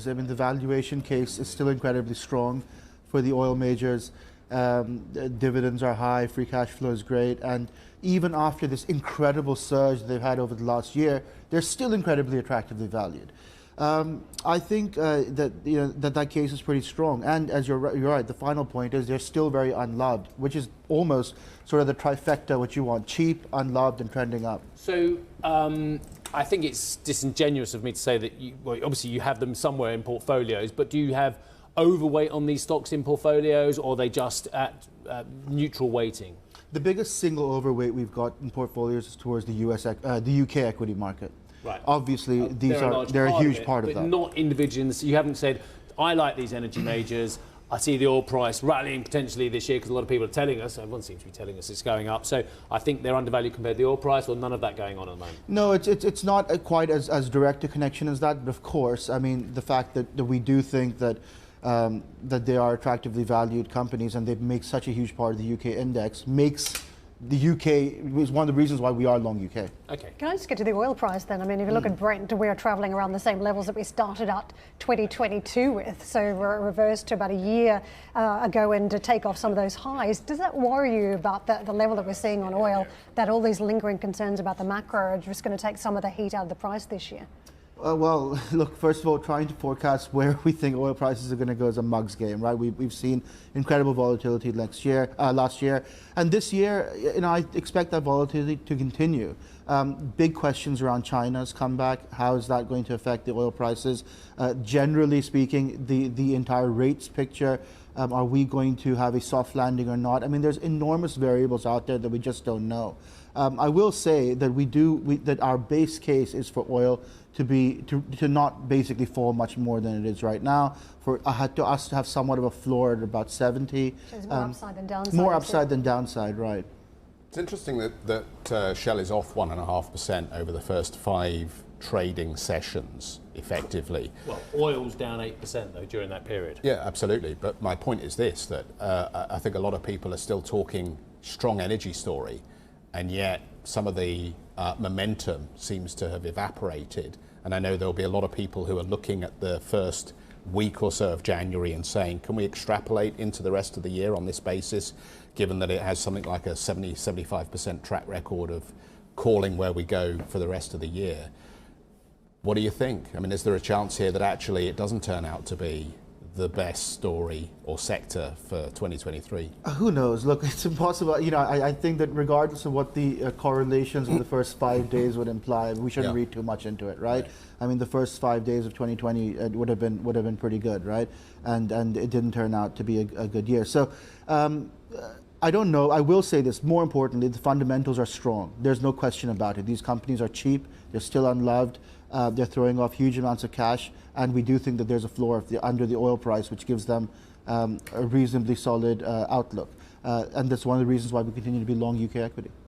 I mean, the valuation case is still incredibly strong for the oil majors. Dividends are high, free cash flow is great, and even after this incredible surge they've had over the last year, they're still incredibly attractively valued. I think that case is pretty strong, and as you're right, the final point is they're still very unloved, which is almost sort of the trifecta what you want: cheap, unloved, and trending up. So I think it's disingenuous of me to say that obviously you have them somewhere in portfolios, but do you have overweight on these stocks in portfolios, or are they just at neutral weighting? The biggest single overweight we've got in portfolios is towards the UK equity market. Right. Obviously, they're a huge part of that. But not individually. You haven't said, I like these energy majors. I see the oil price rallying potentially this year because a lot of people are telling us, everyone seems to be telling us it's going up. So I think they're undervalued compared to the oil price, or none of that going on at the moment? No, it's not quite as direct a connection as that. But of course, I mean, the fact that we do think that they are attractively valued companies and they make such a huge part of the UK index makes the UK is one of the reasons why we are long UK. Okay. Can I just get to the oil price then? I mean, if you look at Brent, we are travelling around the same levels that we started out 2022 with. So we're reversed to about a year ago, and to take off some of those highs. Does that worry you about the level that we're seeing on oil, that all these lingering concerns about the macro are just going to take some of the heat out of the price this year? Well, look, first of all, trying to forecast where we think oil prices are going to go is a mug's game, right? We've seen incredible volatility last year, and this year, I expect that volatility to continue. Big questions around China's comeback. How is that going to affect the oil prices? Generally speaking, the entire rates picture. Are we going to have a soft landing or not? I mean, there's enormous variables out there that we just don't know. I will say that that our base case is for oil to not basically fall much more than it is right now. For us to have somewhat of a floor at about 70. So it's more upside than downside. More upside than downside, right? It's interesting that Shell is off 1.5% over the first 5 trading sessions, effectively. Well, oil's down 8% though during that period. Yeah, absolutely. But my point is this: that I think a lot of people are still talking strong energy story, and yet some of the momentum seems to have evaporated. And I know there'll be a lot of people who are looking at the first week or so of January and saying, can we extrapolate into the rest of the year on this basis, given that it has something like a 70-75% track record of calling where we go for the rest of the year? What do you think? I mean, is there a chance here that actually it doesn't turn out to be the best story or sector for 2023? Who knows? Look, it's impossible. I think that regardless of what the correlations of the first 5 days would imply, we shouldn't read too much into it, right? I mean, the first 5 days of 2020 would have been pretty good, right? And it didn't turn out to be a good year. So I don't know. I will say this: more importantly, the fundamentals are strong. There's no question about it. These companies are cheap. They're still unloved. They're throwing off huge amounts of cash, and we do think that there's a floor under the oil price, which gives them a reasonably solid outlook. And that's one of the reasons why we continue to be long UK equity.